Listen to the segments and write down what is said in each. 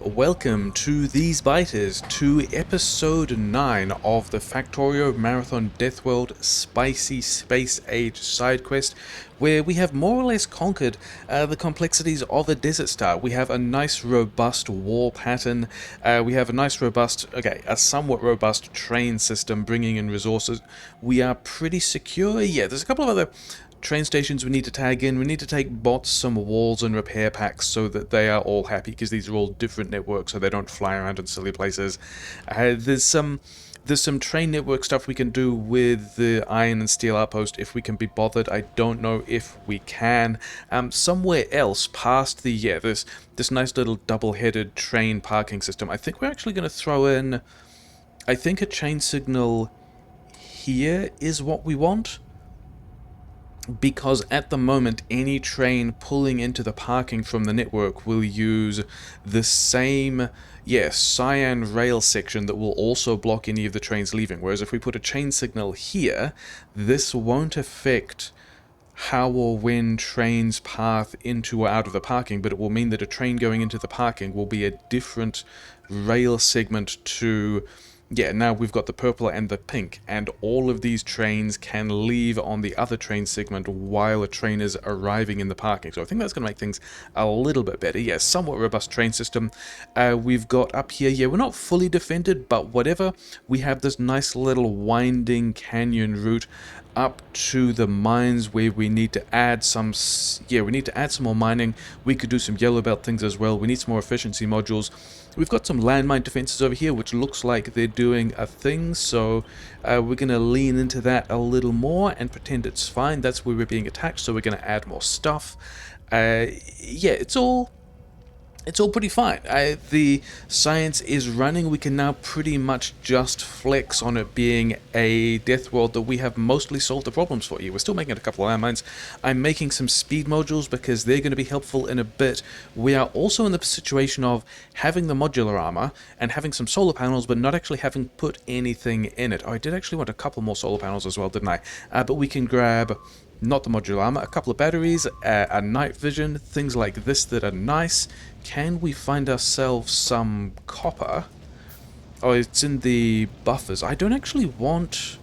Welcome to These Biters, to episode 9 of the Factorio Marathon Deathworld Spicy Space Age side quest, where we have more or less conquered the complexities of a desert star. We have a nice robust wall pattern, we have a nice robust, a somewhat robust train system bringing in resources. We are pretty secure. Yeah, there's a couple of other train stations we need to tag in. We need to take bots some walls and repair packs so that they are all happy, because these are all different networks so they don't fly around in silly places. There's some train network stuff we can do with the iron and steel outpost if we can be bothered. I don't know if we can. Somewhere else past the this nice little double-headed train parking system, I think we're actually going to throw in, I think a chain signal here is what we want, because at the moment any train pulling into the parking from the network will use the same cyan rail section that will also block any of the trains leaving, whereas if we put a chain signal here, this won't affect how or when trains path into or out of the parking, but it will mean that a train going into the parking will be a different rail segment to... now we've got the purple and the pink, and all of these trains can leave on the other train segment while a train is arriving in the parking. So I think that's going to make things a little bit better. Yeah, somewhat robust train system. We've got up here, we're not fully defended, but whatever. We have this nice little winding canyon route up to the mines where we need to add some, we need to add some more mining. We could do some yellow belt things as well. We need some more efficiency modules. We've got some landmine defenses over here, which looks like they're doing a thing, so we're going to lean into that a little more and pretend it's fine. That's where we're being attacked, so we're going to add more stuff. It's all pretty fine. The science is running. We can now pretty much just flex on it being a death world that we have mostly solved the problems for you. We're still making a couple of landmines. I'm making some speed modules because they're going to be helpful in a bit. We are also in the situation of having the modular armor and having some solar panels, but not actually having put anything in it. Oh, I did actually want a couple more solar panels as well, didn't I? But we can grab... not the modular armor, a couple of batteries, a night vision, things like this that are nice. Can we find ourselves some copper? Oh, it's in the buffers. I don't actually want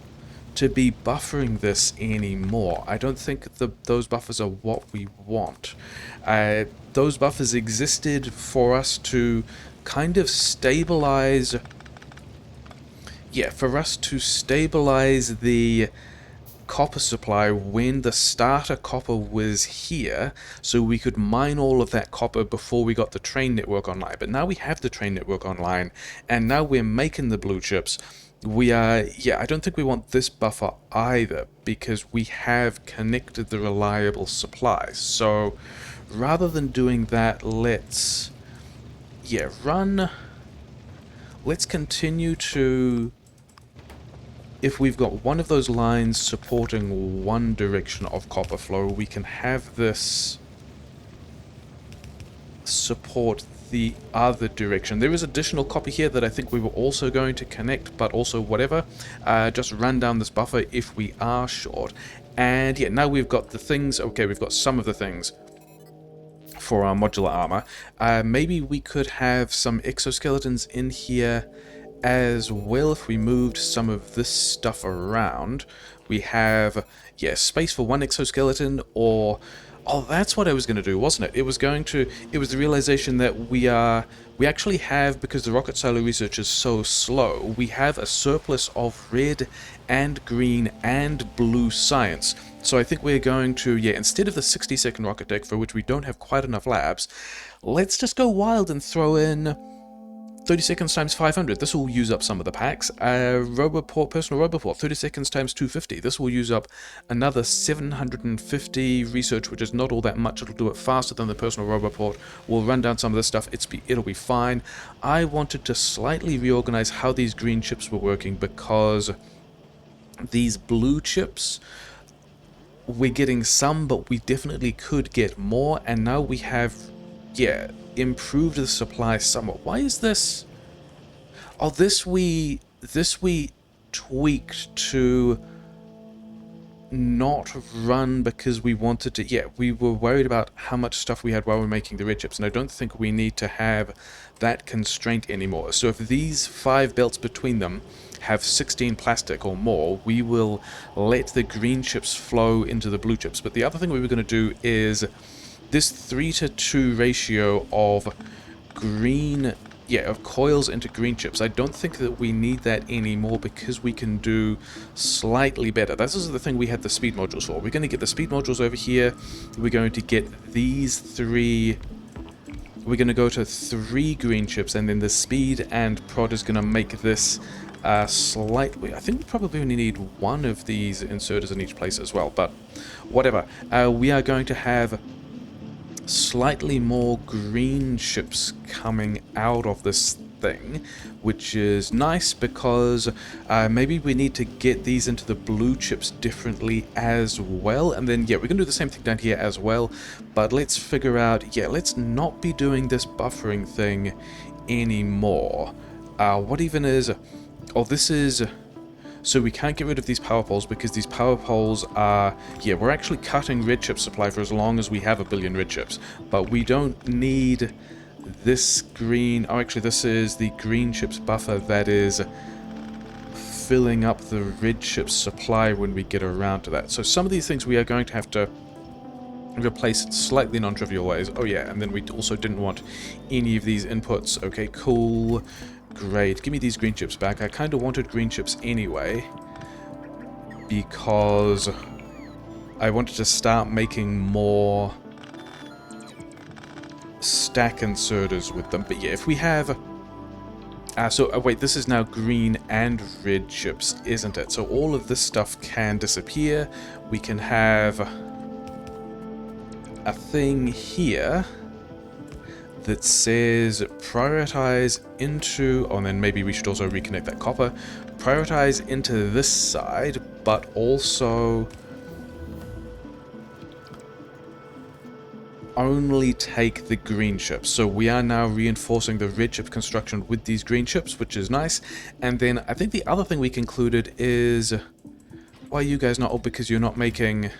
to be buffering this anymore. I don't think those buffers are what we want. Those buffers existed for us to kind of stabilize... for us to stabilize the copper supply when the starter copper was here, so we could mine all of that copper before we got the train network online. But now we have the train network online, and now we're making the blue chips. We are, I don't think we want this buffer either, because we have connected the reliable supplies. So rather than doing that, let's continue to... if we've got one of those lines supporting one direction of copper flow, we can have this support the other direction. There is additional copper here that I think we were also going to connect, but also whatever. Just run down this buffer if we are short. And now we've got the things. Okay, we've got some of the things for our modular armor. Maybe we could have some exoskeletons in here as well if we moved some of this stuff around. We have, space for one exoskeleton, or... oh, that's what I was going to do, wasn't it? It was the realization that we actually have, because the rocket silo research is so slow, we have a surplus of red and green and blue science. So I think we're going to, instead of the 60-second rocket deck, for which we don't have quite enough labs, let's just go wild and throw in 30 seconds times 500. This will use up some of the packs. Roboport, personal Roboport, 30 seconds times 250. This will use up another 750 research, which is not all that much. It'll do it faster than the personal Roboport. We'll run down some of this stuff. It'll be fine. I wanted to slightly reorganize how these green chips were working, because these blue chips, we're getting some, but we definitely could get more, and now we have, improved the supply somewhat. Why is this? Oh, this we tweaked to not run because we wanted to. Yeah, we were worried about how much stuff we had while we were making the red chips, and I don't think we need to have that constraint anymore. So if these 5 belts between them have 16 plastic or more, we will let the green chips flow into the blue chips. But the other thing we were going to do is this 3-to-2 ratio of green, of coils into green chips. I don't think that we need that anymore because we can do slightly better. This is the thing we had the speed modules for. We're going to get the speed modules over here. We're going to get these 3. We're going to go to 3 green chips, and then the speed and prod is going to make this slightly. I think we probably only need 1 of these inserters in each place as well, but whatever. We are going to have slightly more green chips coming out of this thing, which is nice because maybe we need to get these into the blue chips differently as well. And then, we're going to do the same thing down here as well, but let's figure out, let's not be doing this buffering thing anymore. What even is... Oh, this is... So we can't get rid of these power poles because these power poles are... we're actually cutting red chip supply for as long as we have a billion red chips. But we don't need this green... Oh, actually, this is the green chips buffer that is filling up the red chips supply when we get around to that. So some of these things we are going to have to replace in slightly non-trivial ways. Oh, yeah, and then we also didn't want any of these inputs. Okay, cool. Great. Give me these green chips back. I kind of wanted green chips anyway, because I wanted to start making more stack inserters with them. But if we have... wait, this is now green and red chips, isn't it? So all of this stuff can disappear. We can have a thing here that says prioritize into, and then maybe we should also reconnect that copper, prioritize into this side, but also only take the green chips. So we are now reinforcing the red chip construction with these green chips, which is nice. And then I think the other thing we concluded is, why are you guys not? Oh, because you're not making,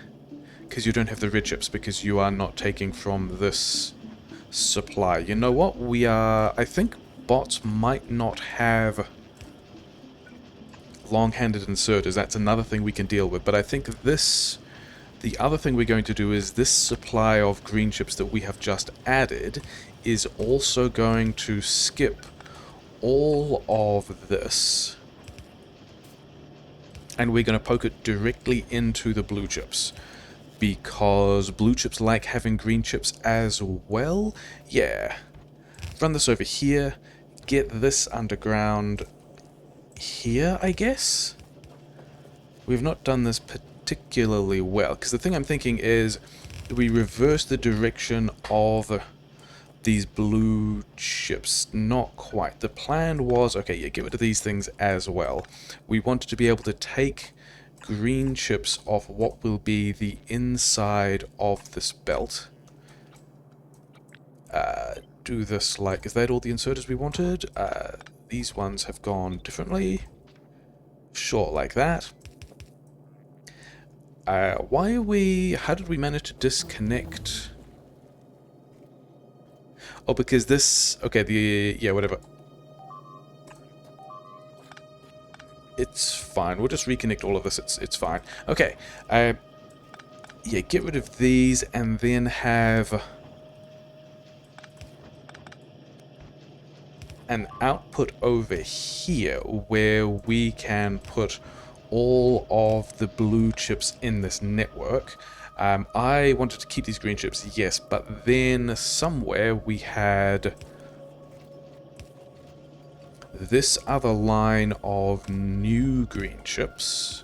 because you don't have the red chips, because you are not taking from this supply. You know what? We are... I think bots might not have long-handed inserters. That's another thing we can deal with. But I think this... The other thing we're going to do is this supply of green chips that we have just added is also going to skip all of this. And we're going to poke it directly into the blue chips, because blue chips like having green chips as well. Yeah. Run this over here. Get this underground here, I guess? We've not done this particularly well, because the thing I'm thinking is we reverse the direction of these blue chips. Not quite. The plan was, okay, get rid of these things as well. We wanted to be able to take green chips off what will be the inside of this belt. Do this like... Is that all the inserters we wanted? These ones have gone differently. Sure, like that. Why are we... How did we manage to disconnect? Oh, because this... Okay, the... Yeah, whatever. It's fine. We'll just reconnect all of this. It's fine. Okay. Get rid of these and then have an output over here where we can put all of the blue chips in this network. I wanted to keep these green chips, yes, but then somewhere we had this other line of new green chips,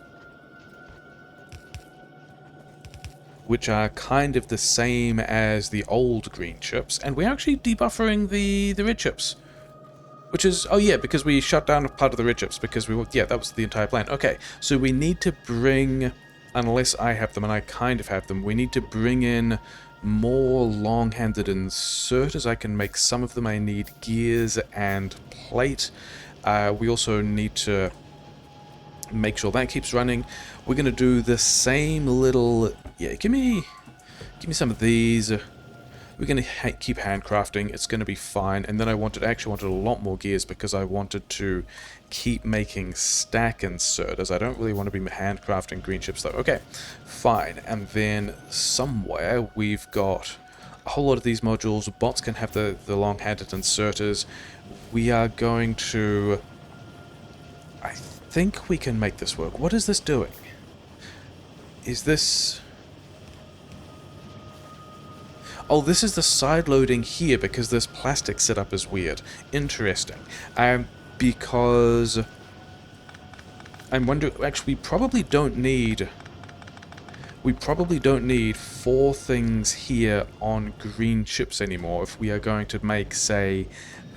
which are kind of the same as the old green chips, and we're actually debuffering the red chips, which is, oh yeah, because we shut down a part of the red chips, because we, yeah, that was the entire plan. Okay, so we need to bring, unless I have them, and I kind of have them, we need to bring in more long-handed inserters. I can make some of them. I need gears and plate. We also need to Make sure that keeps running. We're going to do the same little... Yeah, give me some of these. We're going to keep handcrafting. It's going to be fine. And then I actually wanted a lot more gears because I wanted to keep making stack inserters. I don't really want to be handcrafting green chips though. Okay, fine. And then somewhere we've got a whole lot of these modules. Bots can have the long-handed inserters. We are going to... I think we can make this work. What is this doing? Is this... Oh, this is the side loading here because this plastic setup is weird. Interesting. Because... I'm wondering... Actually, we probably don't need 4 things here on green chips anymore if we are going to make, say,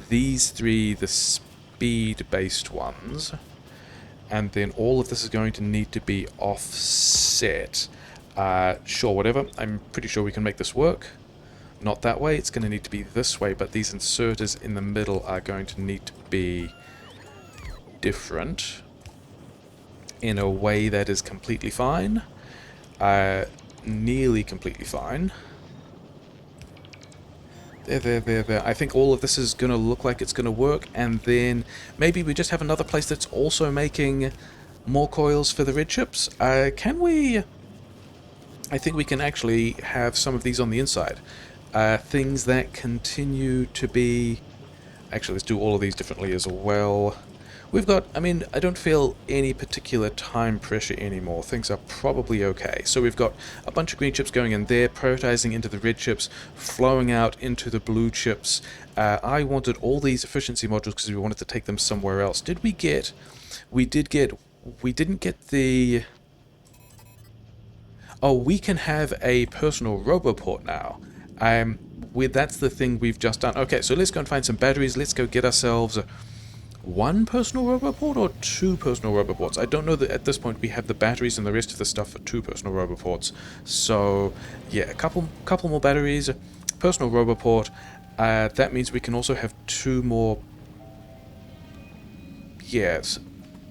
these 3 the speed-based ones. And then all of this is going to need to be offset. Sure, whatever. I'm pretty sure we can make this work. Not that way, it's going to need to be this way, but these inserters in the middle are going to need to be different in a way that is completely fine. Nearly completely fine. There. I think all of this is going to look like it's going to work, and then maybe we just have another place that's also making more coils for the red chips. Can we... I think we can actually have some of these on the inside. Things that continue to be... Actually, let's do all of these differently as well. We've got... I mean, I don't feel any particular time pressure anymore. Things are probably okay. So we've got a bunch of green chips going in there, prioritizing into the red chips, flowing out into the blue chips. I wanted all these efficiency modules because we wanted to take them somewhere else. Did we get... We didn't get the... Oh, we can have a personal roboport now. That's the thing we've just done. Okay, so let's go and find some batteries. Let's go get ourselves 1 personal roboport or 2 personal roboports. I don't know that at this point we have the batteries and the rest of the stuff for 2 personal roboports. So, yeah, a couple more batteries, personal roboport. That means we can also have 2 more... Yes,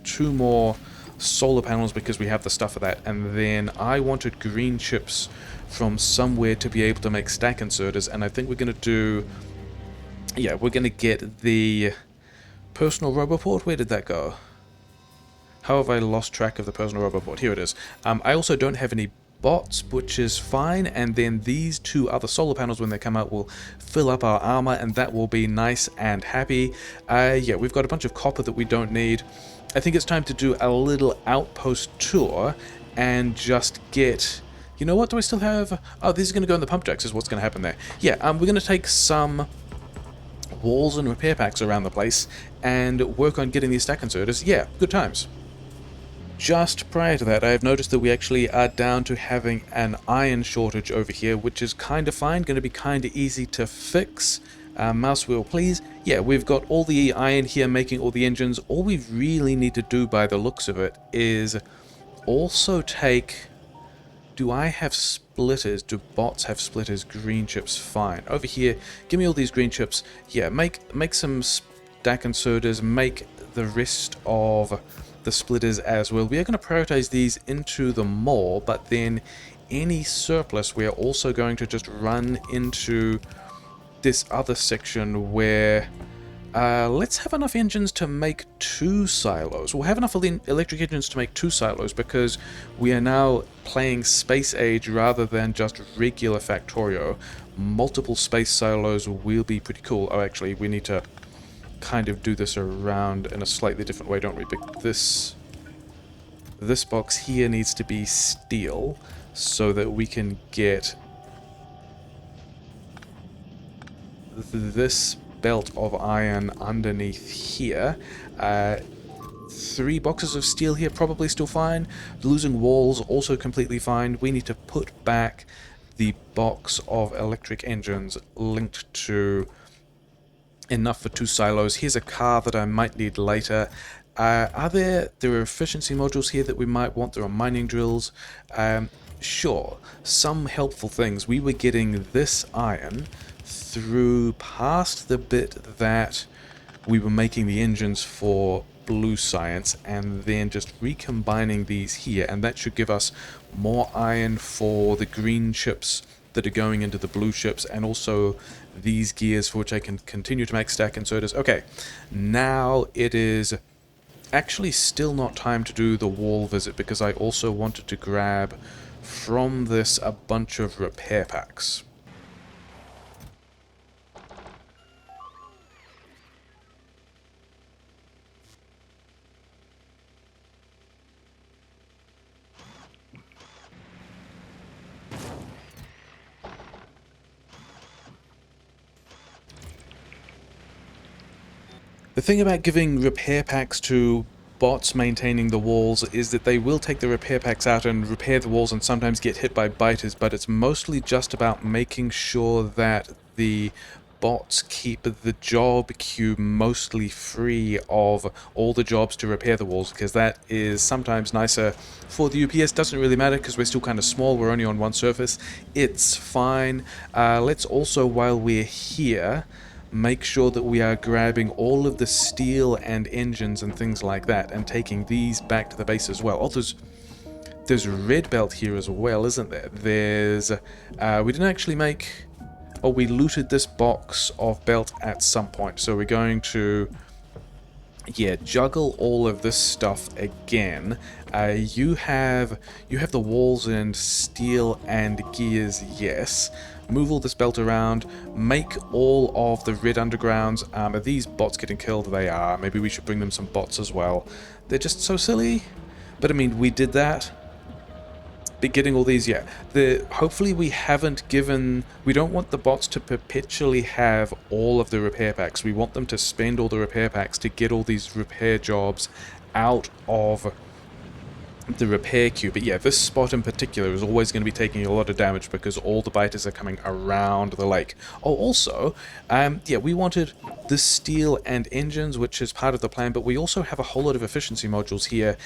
2 more solar panels because we have the stuff for that. And then I wanted green chips from somewhere to be able to make stack inserters, and I think we're going to do... Yeah, we're going to get the personal roboport. Where did that go? How have I lost track of the personal roboport? Here it is. I also don't have any bots, which is fine, and then these 2 other solar panels, when they come out, will fill up our armor, and that will be nice and happy. Yeah, we've got a bunch of copper that we don't need. I think it's time to do a little outpost tour and just get... You know what do I still have? Oh, these are going to go in the pump jacks is what's going to happen there. Yeah, we're going to take some walls and repair packs around the place and work on getting these stack inserters. Yeah, good times. Just prior to that, I have noticed that we actually are down to having an iron shortage over here, which is kind of fine, going to be kind of easy to fix. Mouse wheel, please. Yeah, we've got all the iron here making all the engines. All we really need to do by the looks of it is also take... Do I have splitters? Do bots have splitters? Green chips, fine. Over here, give me all these green chips. Yeah, make some stack inserters, make the rest of the splitters as well. We are going to prioritize these into the mall, but then any surplus we are also going to just run into this other section where... let's have enough engines to make 2 silos. We'll have enough electric engines to make 2 silos because we are now playing Space Age rather than just regular Factorio. Multiple space silos will be pretty cool. Oh, actually, we need to kind of do this around in a slightly different way, don't we? But this box here needs to be steel so that we can get this belt of iron underneath here. 3 boxes of steel here, probably still fine. Losing walls, also completely fine. We need to put back the box of electric engines linked to enough for 2 silos. Here's a car that I might need later. There are efficiency modules here that we might want. There are mining drills. Sure, some helpful things. We were getting this iron through past the bit that we were making the engines for blue science and then just recombining these here, and that should give us more iron for the green chips that are going into the blue ships, and also these gears for which I can continue to make stack inserters. Okay, now it is actually still not time to do the wall visit because I also wanted to grab from this a bunch of repair packs. The thing about giving repair packs to bots maintaining the walls is that they will take the repair packs out and repair the walls and sometimes get hit by biters, but it's mostly just about making sure that the bots keep the job queue mostly free of all the jobs to repair the walls, because that is sometimes nicer for the UPS. Doesn't really matter because we're still kind of small, we're only on one surface. It's fine. Let's also, while we're here, make sure that we are grabbing all of the steel and engines and things like that and taking these back to the base as well. Oh, there's red belt here as well, isn't there? There's we didn't actually make, oh, we looted this box of belt at some point, so we're going to, yeah, juggle all of this stuff again. You have the walls and steel and gears, yes. Move all this belt around, make all of the red undergrounds. Are these bots getting killed? They are. Maybe we should bring them some bots as well. They're just so silly. But I mean, we did that. But getting all these, yeah. Hopefully we haven't given... We don't want the bots to perpetually have all of the repair packs. We want them to spend all the repair packs to get all these repair jobs out of the repair queue. But yeah, this spot in particular is always going to be taking a lot of damage because all the biters are coming around the lake. Oh, also, yeah, we wanted the steel and engines, which is part of the plan, but we also have a whole lot of efficiency modules here.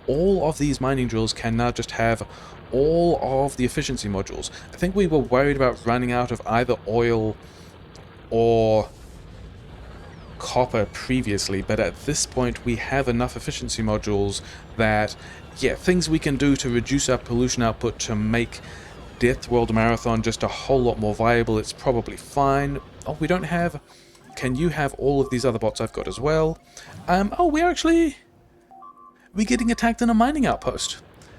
All of these mining drills can now just have all of the efficiency modules. I think we were worried about running out of either oil or copper previously, but at this point we have enough efficiency modules that, yeah, things we can do to reduce our pollution output to make Deathworld Marathon just a whole lot more viable. It's probably fine. Oh, we don't have... Can you have all of these other bots I've got as well? Oh, we're getting attacked in a mining outpost.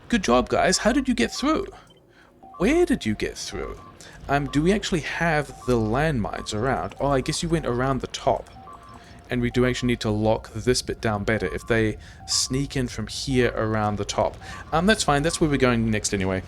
Good job, guys. How did you get through? Where did you get through? Do we actually have the landmines around? Oh, I guess you went around the top. And we do actually need to lock this bit down better if they sneak in from here around the top. That's fine. That's where we're going next anyway.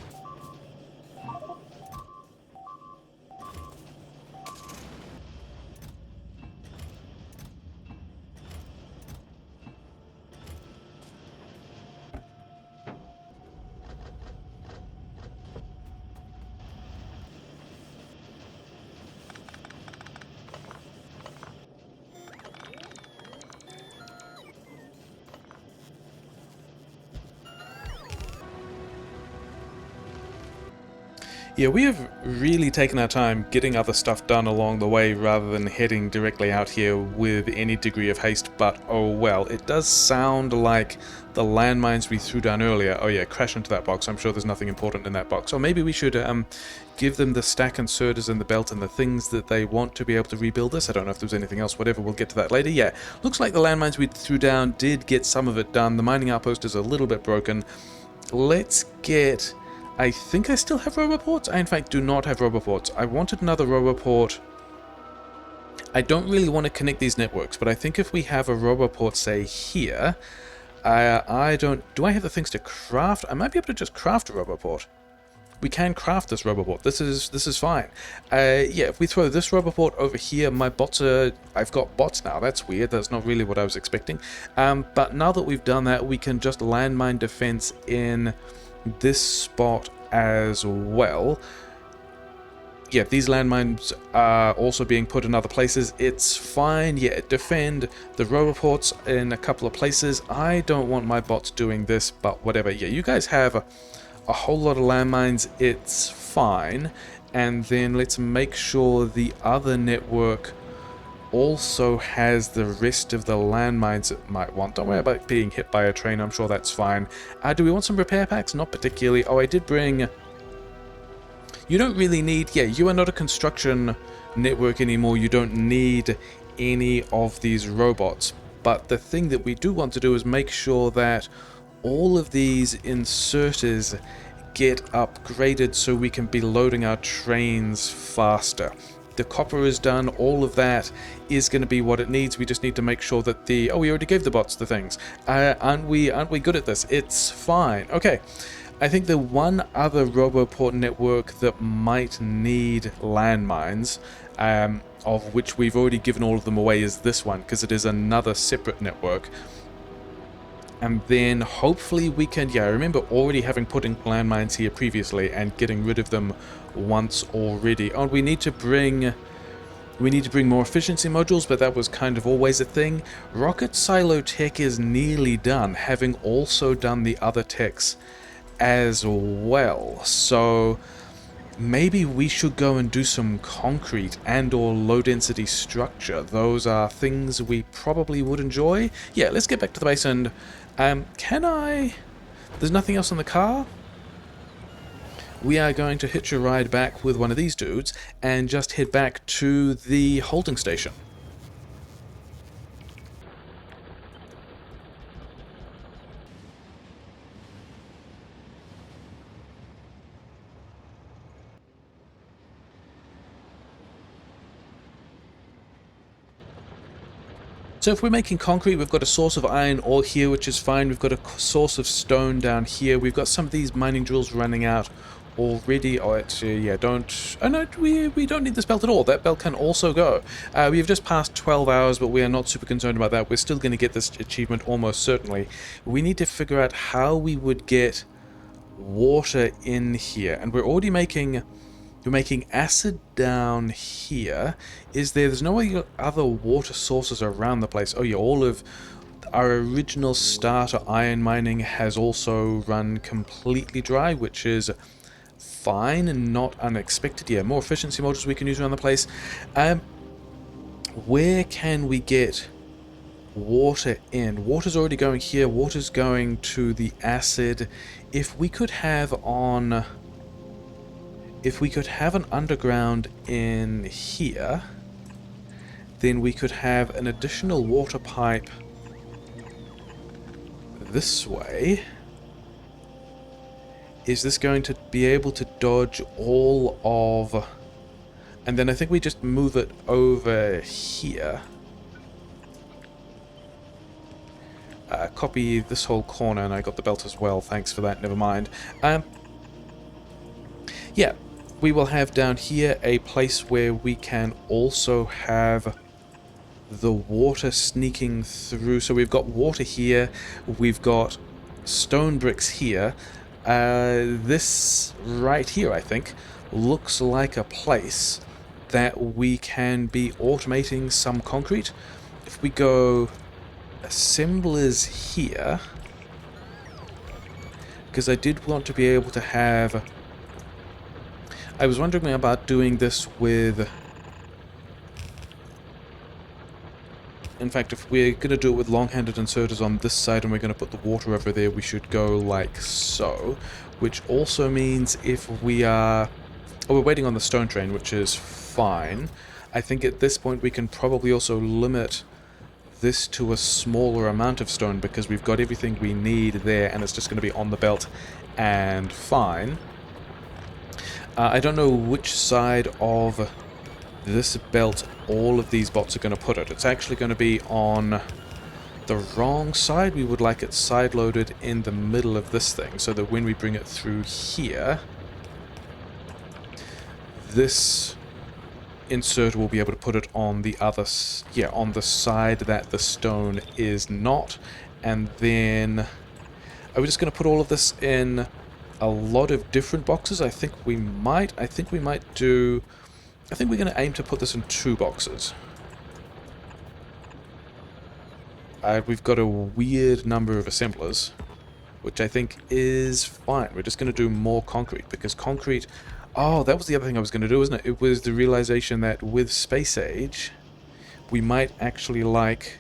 Yeah, we have really taken our time getting other stuff done along the way rather than heading directly out here with any degree of haste, but oh well. It does sound like the landmines we threw down earlier, oh yeah, crash into that box. I'm sure there's nothing important in that box. Or maybe we should give them the stack inserters and the belt and the things that they want to be able to rebuild this. I don't know if there's anything else, whatever, we'll get to that later. Yeah, looks like the landmines we threw down did get some of it done. The mining outpost is a little bit broken. Let's get... I think I still have roboports. I in fact do not have roboports. I wanted another roboport. I don't really want to connect these networks, but I think if we have a roboport, say here, I don't... Do I have the things to craft? I might be able to just craft a roboport. We can craft this roboport. This is fine. Yeah, if we throw this roboport over here, my bots are... I've got bots now. That's weird. That's not really what I was expecting. But now that we've done that, we can just landmine defense in this spot as well. Yeah, these landmines are also being put in other places. It's fine. Yeah, defend the roboports in a couple of places. I don't want my bots doing this, but whatever. Yeah, you guys have a whole lot of landmines. It's fine. And then let's make sure the other network also has the rest of the landmines it might want. Don't worry about being hit by a train, I'm sure that's fine. Do we want some repair packs? Not particularly. Oh, I did bring... You don't really need... Yeah, you are not a construction network anymore. You don't need any of these robots. But the thing that we do want to do is make sure that all of these inserters get upgraded so we can be loading our trains faster. The copper is done, all of that is going to be what it needs. We just need to make sure that the... Oh, we already gave the bots the things. Aren't we good at this? It's fine. Okay. I think the one other Roboport network that might need landmines, of which we've already given all of them away, is this one, because it is another separate network. And then hopefully we can... Yeah, I remember already having put in landmines here previously and getting rid of them once already. Oh, we need to bring more efficiency modules, but that was kind of always a thing. Rocket silo tech is nearly done, having also done the other techs as well. So maybe we should go and do some concrete and or low density structure. Those are things we probably would enjoy. Yeah, let's get back to the base and can I... There's nothing else in the car? We are going to hitch a ride back with one of these dudes and just head back to the holding station. So if we're making concrete, we've got a source of iron ore here, which is fine. We've got a source of stone down here. We've got some of these mining drills running out already. Oh, actually, yeah, don't... Oh, no, we don't need this belt at all. That belt can also go. We have just passed 12 hours, but we are not super concerned about that. We're still going to get this achievement almost certainly. We need to figure out how we would get water in here. And we're already making... We're making acid down here. There's no other water sources around the place. Oh yeah, all of our original starter iron mining has also run completely dry, which is fine and not unexpected. Yeah, more efficiency modules we can use around the place. Where can we get water in? Water's already going here. Water's going to the acid. If we could have an underground in here, then we could have an additional water pipe this way. Is this going to be able to dodge all of... And then I think we just move it over here. Copy this whole corner, and I got the belt as well. Thanks for that, never mind. Yeah. We will have down here a place where we can also have the water sneaking through. So we've got water here, we've got stone bricks here. This right here, I think, looks like a place that we can be automating some concrete. If we go assemblers here, because I did want to be able to have... I was wondering about doing this with... In fact, if we're going to do it with long-handed inserters on this side and we're going to put the water over there, we should go like so. Which also means if we are... Oh, we're waiting on the stone train, which is fine. I think at this point we can probably also limit this to a smaller amount of stone because we've got everything we need there and it's just going to be on the belt and fine. I don't know which side of this belt all of these bots are going to put it. It's actually going to be on the wrong side. We would like it side-loaded in the middle of this thing, so that when we bring it through here, this insert will be able to put it on the other... Yeah, on the side that the stone is not. And then... Are we just going to put all of this in... a lot of different boxes? I think we might do... I think we're going to aim to put this in 2 boxes. We've got a weird number of assemblers, which I think is fine. We're just going to do more concrete, because concrete... Oh, that was the other thing I was going to do, wasn't it? It was the realization that with Space Age, we might actually like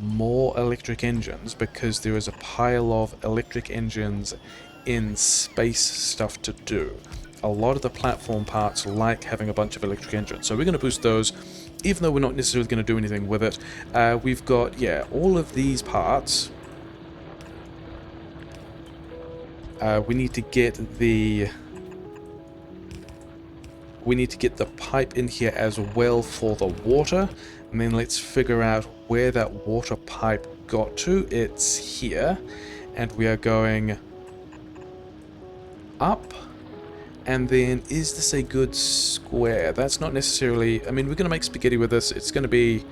more electric engines, because there is a pile of electric engines in space stuff to do. A lot of the platform parts like having a bunch of electric engines, so we're going to boost those, even though we're not necessarily going to do anything with it. We've got, yeah, all of these parts. We need to get the pipe in here as well for the water, and then let's figure out where that water pipe got to. It's here, and we are going up, and then is this a good square? That's not necessarily, I mean, we're going to make spaghetti with this. It's going to be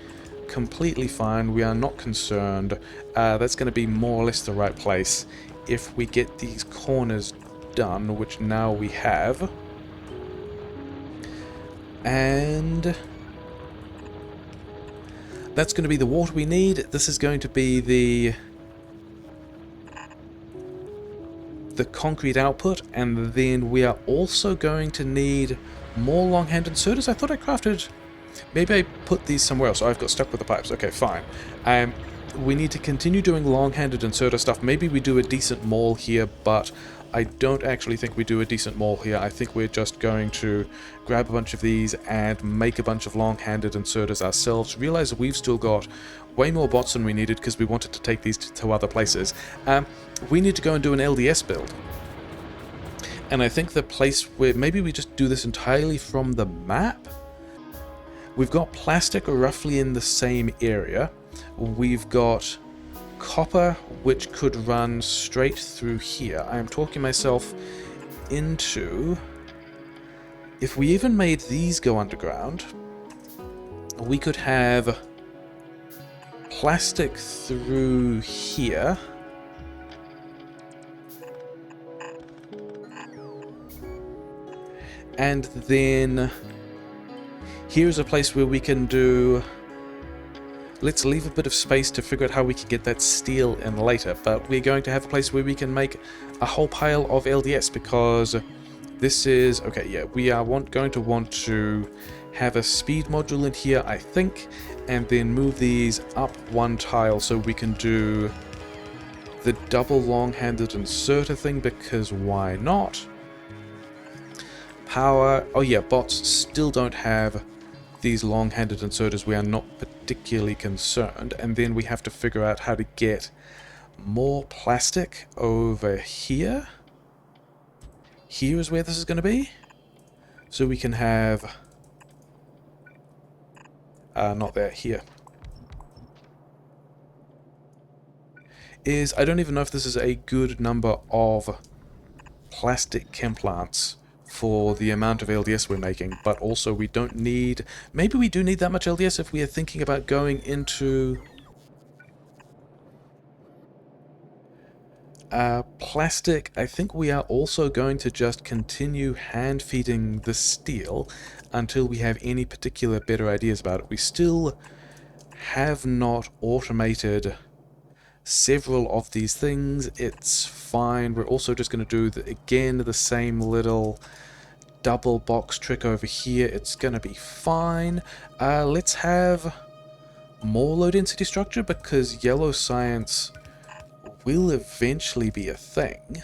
completely fine. We are not concerned. That's going to be more or less the right place if we get these corners done, which now we have. And that's going to be the water we need. This is going to be the concrete output, and then we are also going to need more long-hand inserters. I thought I crafted... Maybe I put these somewhere else. Oh, I've got stuck with the pipes. Okay, fine. We need to continue doing long-handed inserter stuff. Maybe we do a decent maul here, but I don't actually think we do a decent maul here. I think we're just going to grab a bunch of these and make a bunch of long-handed inserters ourselves. Realize that we've still got way more bots than we needed because we wanted to take these to other places. We need to go and do an LDS build. And I think the place where... Maybe we just do this entirely from the map? We've got plastic roughly in the same area. We've got copper, which could run straight through here. I am talking myself into... If we even made these go underground, we could have plastic through here. And then here's a place where we can do... Let's leave a bit of space to figure out how we can get that steel in later, but we're going to have a place where we can make a whole pile of LDS, because this is... Okay, yeah, we are going to want to have a speed module in here, I think, and then move these up one tile so we can do the double long-handed inserter thing, because why not? Power... Oh yeah, bots still don't have these long-handed inserters. We are not particularly concerned. And then we have to figure out how to get more plastic over here. Here is where this is going to be. So we can have... not there, here. I don't even know if this is a good number of plastic chem plants for the amount of LDS we're making, but also we don't need... Maybe we do need that much LDS if we are thinking about going into... plastic. I think we are also going to just continue hand-feeding the steel until we have any particular better ideas about it. We still have not automated several of these things. It's fine. We're also just going to do, again, the same little double box trick over here. It's going to be fine. Let's have more low density structure, because yellow science will eventually be a thing.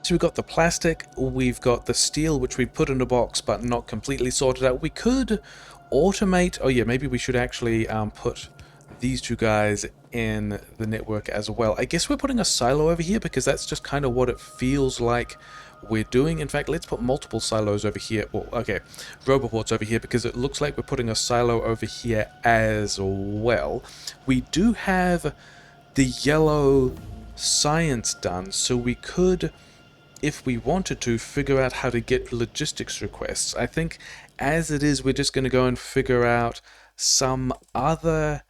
So we've got the plastic, we've got the steel, which we put in a box but not completely sorted out. We could automate... Oh yeah, maybe we should actually put these two guys in the network as well. I guess we're putting a silo over here because that's just kind of what it feels like we're doing. In fact, let's put multiple silos over here. Well, okay, roboports over here, because it looks like we're putting a silo over here as well. We do have the yellow science done, so we could, if we wanted to, figure out how to get logistics requests. I think as it is, we're just going to go and figure out some other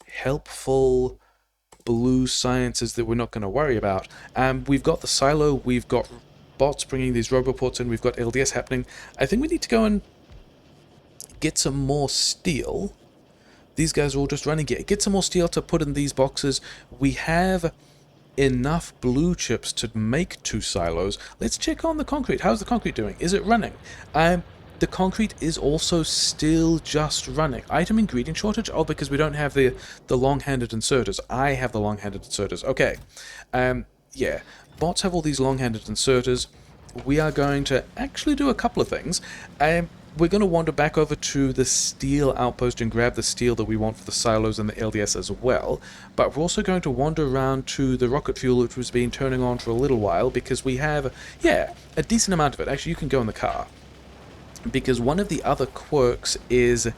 helpful blue sciences that we're not going to worry about. We've got the silo, we've got bots bringing these roboports in, we've got LDS happening. I think we need to go and get some more steel, These guys are all just running here. Get some more steel to put in these boxes. We have enough blue chips to make 2 silos. Let's check on the concrete. How's the concrete doing? Is it running? The concrete is also still just running. Item ingredient shortage? Oh, because we don't have the long-handed inserters. I have the long-handed inserters. Okay. Yeah. Bots have all these long-handed inserters. We are going to actually do a couple of things. We're going to wander back over to the steel outpost and grab the steel that we want for the silos and the LDS as well. But we're also going to wander around to the rocket fuel, which was been turning on for a little while, because we have, yeah, a decent amount of it. Actually, you can go in the car. Because one of the other quirks is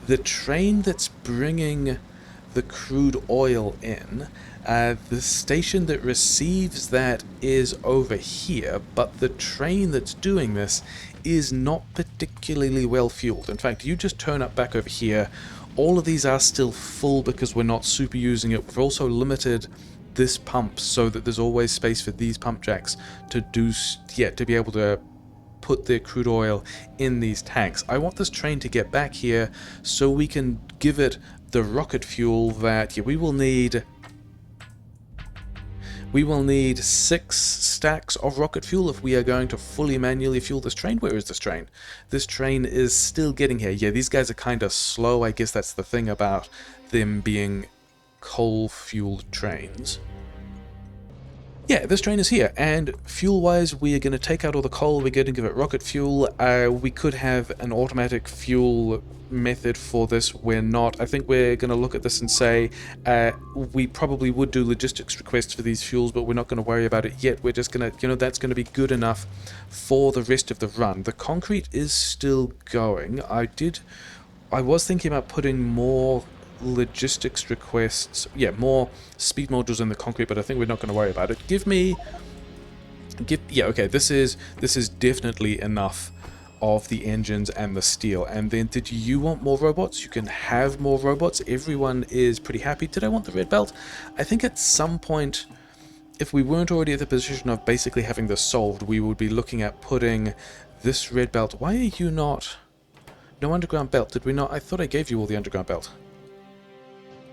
the train that's bringing the crude oil in, the station that receives that is over here, but the train that's doing this is not particularly well fueled. In fact, you just turn up back over here, all of these are still full because we're not super using it. We've also limited this pump so that there's always space for these pump jacks to do, yeah, to be able to put the crude oil in these tanks. I want this train to get back here so we can give it the rocket fuel that, yeah, we will need 6 stacks of rocket fuel if we are going to fully manually fuel this train. Where is this train? This train is still getting here. Yeah, these guys are kind of slow. I guess that's the thing about them being coal-fueled trains. Yeah, this train is here, and fuel-wise, we are going to take out all the coal, we're going to give it rocket fuel. We could have an automatic fuel method for this, we're not. I think we're going to look at this and say, we probably would do logistics requests for these fuels, but we're not going to worry about it yet. We're just going to, that's going to be good enough for the rest of the run. The concrete is still going. I was thinking about putting more logistics requests, yeah, more speed modules in the concrete, but I think we're not going to worry about it. Yeah, okay, this is definitely enough of the engines and the steel. And then, did you want more robots? You can have more robots. Everyone is pretty happy. Did I want the red belt? I think at some point, if we weren't already at the position of basically having this solved, we would be looking at putting this red belt. Why are you not? No underground belt, did we not? I thought I gave you all the underground belt.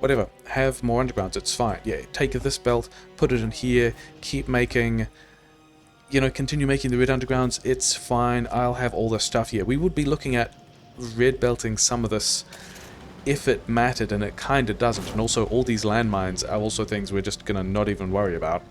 Whatever, have more undergrounds, it's fine. Yeah, take this belt, put it in here, keep making, continue making the red undergrounds, it's fine. I'll have all this stuff here. We would be looking at red belting some of this if it mattered, and it kind of doesn't. And also, all these landmines are also things we're just going to not even worry about.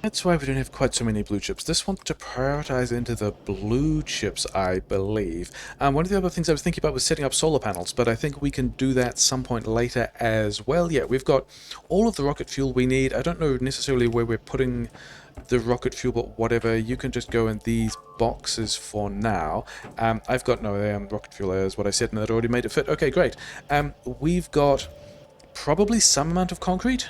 That's why we don't have quite so many blue chips. This wants to prioritize into the blue chips, I believe. One of the other things I was thinking about was setting up solar panels, but I think we can do that some point later as well. Yeah, we've got all of the rocket fuel we need. I don't know necessarily where we're putting the rocket fuel, but whatever. You can just go in these boxes for now. I've got no rocket fuel, is what I said, and that already made it fit. Okay, great. We've got probably some amount of concrete.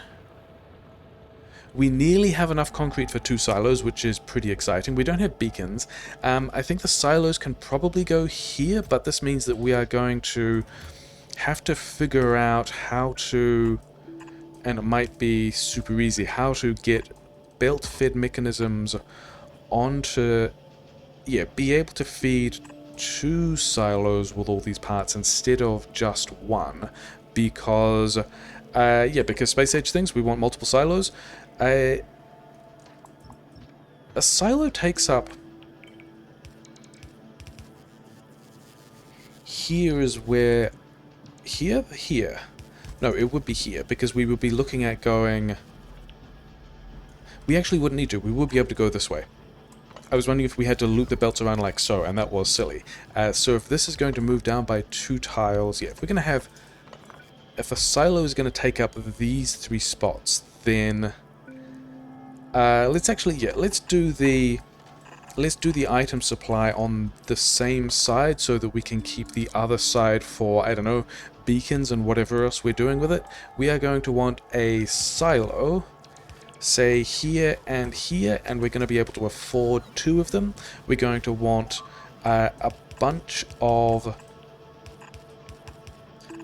We nearly have enough concrete for 2 silos, which is pretty exciting. We don't have beacons. I think the silos can probably go here, but this means that we are going to have to figure out how to, and it might be super easy, how to get belt-fed mechanisms onto, yeah, be able to feed 2 silos with all these parts instead of just 1, because, because space age things, we want multiple silos. A silo takes up... Here is where... Here? Here. No, it would be here, because we would be looking at going... We actually wouldn't need to. We would be able to go this way. I was wondering if we had to loop the belts around like so, and that was silly. So if this is going to move down by 2 tiles... Yeah, if we're going to have... If a silo is going to take up these 3 spots, then... let's do the item supply on the same side so that we can keep the other side for, I don't know, beacons and whatever else we're doing with it. We are going to want a silo, say here, and we're going to be able to afford 2 of them. We're going to want a bunch of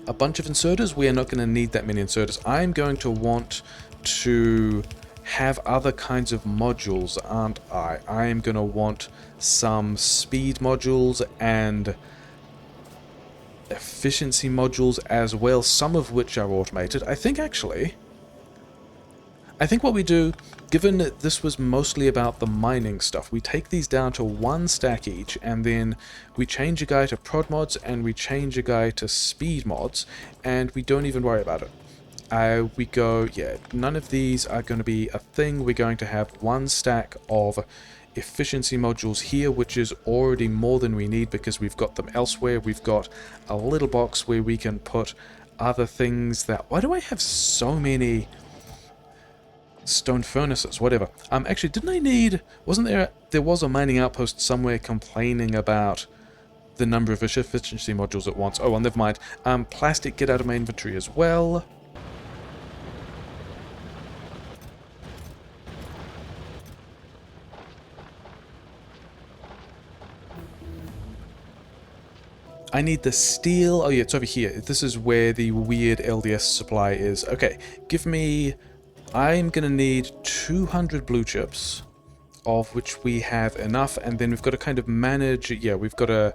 inserters. We are not going to need that many inserters. I'm going to want to have other kinds of modules, aren't I? I am going to want some speed modules and efficiency modules as well, some of which are automated. I think what we do, given that this was mostly about the mining stuff, we take these down to 1 stack each, and then we change a guy to prod mods, and we change a guy to speed mods, and we don't even worry about it. We go, yeah, none of these are going to be a thing. We're going to have 1 stack of efficiency modules here, which is already more than we need because we've got them elsewhere. We've got a little box where we can put other things that... Why do I have so many stone furnaces? Whatever. Actually, didn't I need... Wasn't there... There was a mining outpost somewhere complaining about the number of efficiency modules at once. Oh, well, never mind. Plastic, get out of my inventory as well. I need the steel. Oh yeah, it's over here. This is where the weird LDS supply is. Okay, give me... I'm going to need 200 blue chips, of which we have enough, and then we've got to kind of manage... Yeah, we've got to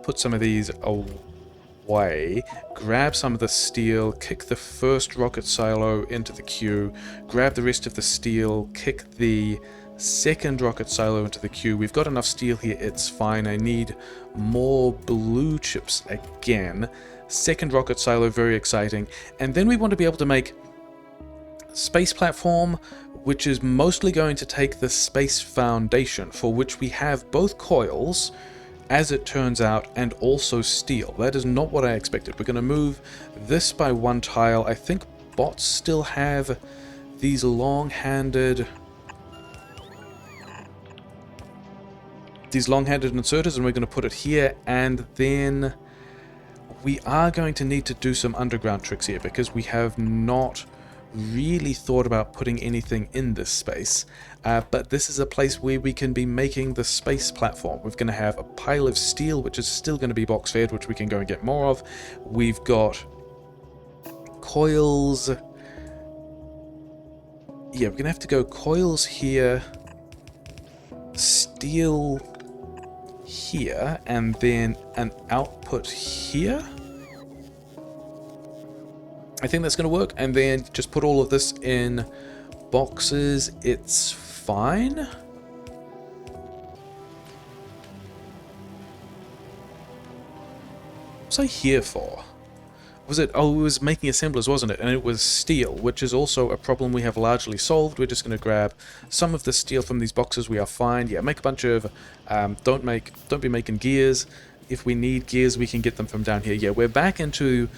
put some of these away, grab some of the steel, kick the first rocket silo into the queue, grab the rest of the steel, kick the second rocket silo into the queue. We've got enough steel here, it's fine. I need more blue chips again. Second rocket silo, very exciting. And then we want to be able to make space platform, which is mostly going to take the space foundation, for which we have both coils, as it turns out, and also steel. That is not what I expected. We're going to move this by 1 tile. I think bots still have these long-handed inserters, and we're going to put it here, and then we are going to need to do some underground tricks here because we have not really thought about putting anything in this space, but this is a place where we can be making the space platform. We're going to have a pile of steel, which is still going to be box fed, which we can go and get more of. We've got coils. Yeah, we're going to have to go coils here, steel here, and then an output here. I think that's going to work, and then just put all of this in boxes. It's fine. What was I here for? Was it... Oh, it was making assemblers, wasn't it? And it was steel, which is also a problem we have largely solved. We're just going to grab some of the steel from these boxes. We are fine. Yeah, make a bunch of... Don't be making gears. If we need gears, we can get them from down here. Yeah, we're back into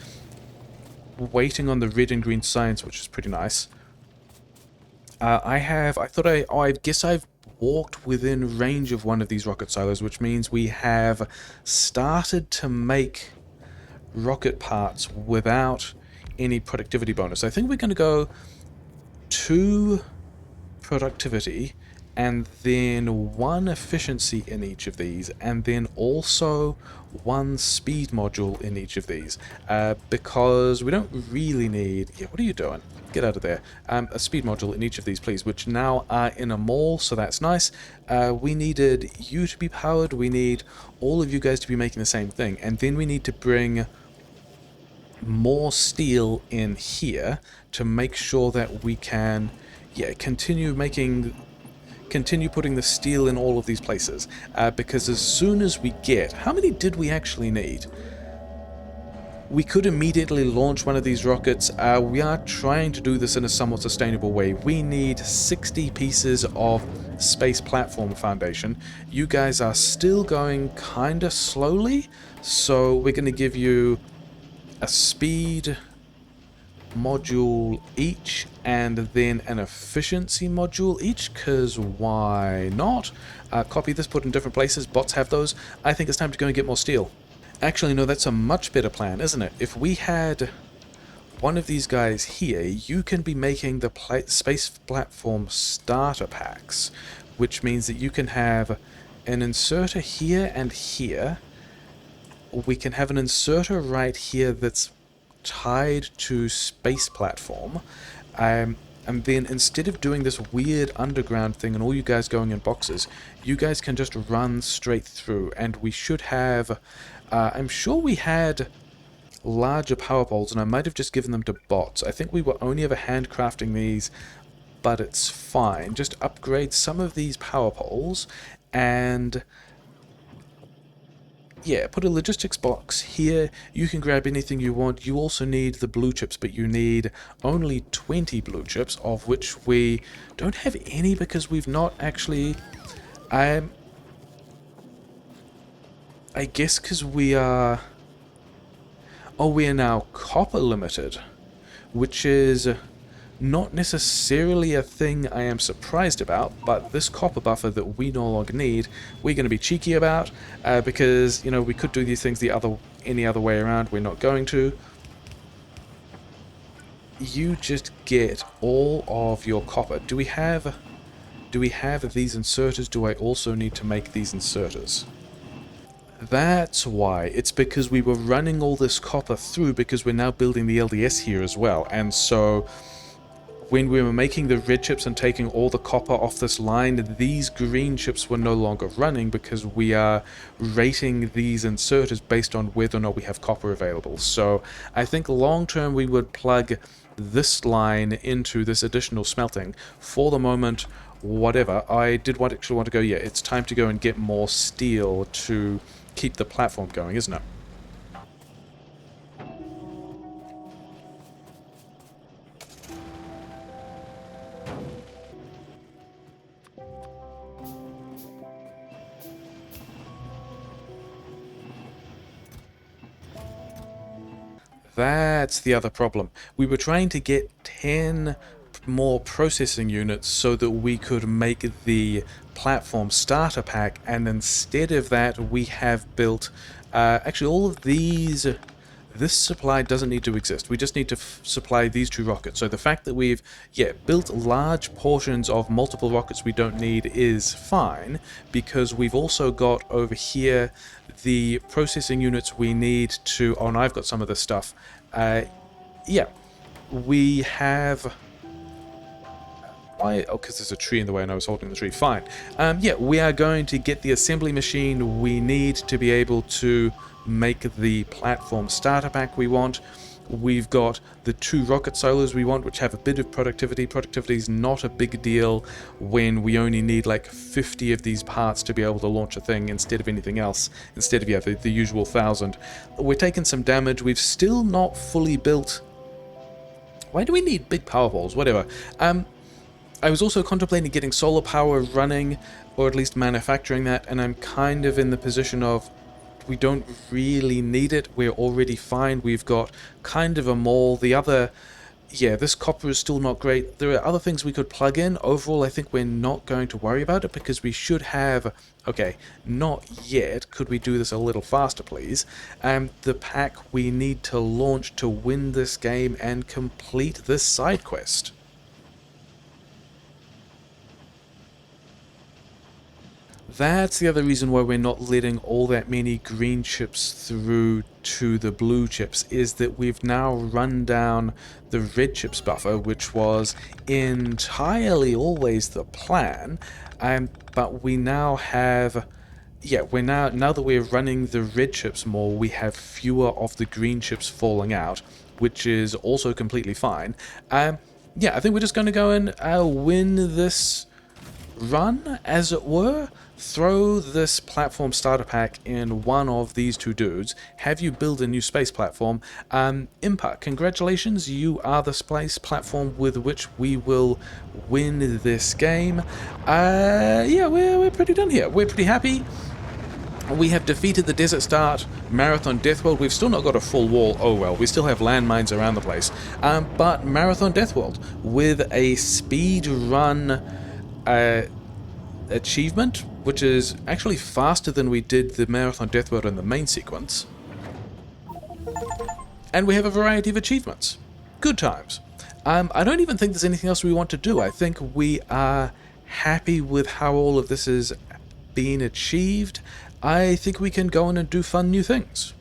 waiting on the red and green science, which is pretty nice. I guess I've walked within range of one of these rocket silos, which means we have started to make rocket parts without any productivity bonus. I think we're going to go 2 productivity and then 1 efficiency in each of these, and then also 1 speed module in each of these, because we don't really need... Yeah, what are you doing? Get out of there. A speed module in each of these, please, which now are in a mall, so that's nice. We needed you to be powered. We need all of you guys to be making the same thing, and then we need to bring more steel in here to make sure that we can, yeah, continue putting the steel in all of these places, because as soon as we get... How many did we actually need? We could immediately launch one of these rockets. We are trying to do this in a somewhat sustainable way. We need 60 pieces of space platform foundation. You guys are still going kind of slowly, so we're going to give you a speed module each, and then an efficiency module each, because why not? Copy this, put in different places. Bots have those. I think it's time to go and get more steel. Actually, no, that's a much better plan, isn't it? If we had one of these guys here, you can be making the space platform starter packs, which means that you can have an inserter here and here. We can have an inserter right here that's tied to space platform, a and then instead of doing this weird underground thing and all you guys going in boxes, you guys can just run straight through, and we should have... I'm sure we had larger power poles, and I might have just given them to bots. I think we were only ever handcrafting these, but it's fine. Just upgrade some of these power poles, and yeah, put a logistics box here. You can grab anything you want. You also need the blue chips, but you need only 20 blue chips, of which we don't have any because we've not actually... I guess because we are... Oh, we are now copper limited, which is not necessarily a thing I am surprised about, but this copper buffer that we no longer need, we're going to be cheeky about, because, you know, we could do these things any other way around. We're not going to. You just get all of your copper. Do we have these inserters? Do I also need to make these inserters? That's why. It's because we were running all this copper through because we're now building the LDS here as well. And so when we were making the red chips and taking all the copper off this line, these green chips were no longer running because we are rating these inserters based on whether or not we have copper available. So I think long term we would plug this line into this additional smelting. For the moment, whatever. I did actually want to go, yeah, it's time to go and get more steel to keep the platform going, isn't it? That's the other problem. We were trying to get 10 more processing units so that we could make the platform starter pack, and instead of that we have built actually all of these. This supply doesn't need to exist. We just need to supply these 2 rockets. So the fact that we've built large portions of multiple rockets we don't need is fine, because we've also got over here the processing units we need to... Oh, and I've got some of this stuff. Yeah, we have... Why? Oh, because there's a tree in the way and I was holding the tree. Fine. Yeah, we are going to get the assembly machine we need to be able to make the platform starter pack we want. We've got the 2 rocket silos we want, which have a bit of productivity. Productivity is not a big deal when we only need like 50 of these parts to be able to launch a thing instead of anything else, instead of the usual 1,000. We're taking some damage. We've still not fully built... Why do we need big power poles? Whatever. I was also contemplating getting solar power running, or at least manufacturing that, and I'm kind of in the position of we don't really need it. We're already fine. We've got kind of a mall. The other... Yeah, this copper is still not great. There are other things we could plug in. Overall, I think we're not going to worry about it because we should have... Okay, not yet. Could we do this a little faster, please? The pack we need to launch to win this game and complete this side quest. That's the other reason why we're not letting all that many green chips through to the blue chips, is that we've now run down the red chips buffer, which was entirely always the plan, but we now have... Yeah, now that we're running the red chips more, we have fewer of the green chips falling out, which is also completely fine. Yeah, I think we're just going to go and win this run, as it were. Throw this platform starter pack in one of these 2 dudes, have you build a new space platform. Impa, congratulations, you are the space platform with which we will win this game. Yeah, we're pretty done here. We're pretty happy. We have defeated the Desert Start, Marathon Deathworld. We've still not got a full wall. Oh well, we still have landmines around the place. But Marathon Deathworld with a speed run achievement, which is actually faster than we did the Marathon Deathworld in the main sequence. And we have a variety of achievements. Good times. I don't even think there's anything else we want to do. I think we are happy with how all of this has been achieved. I think we can go in and do fun new things.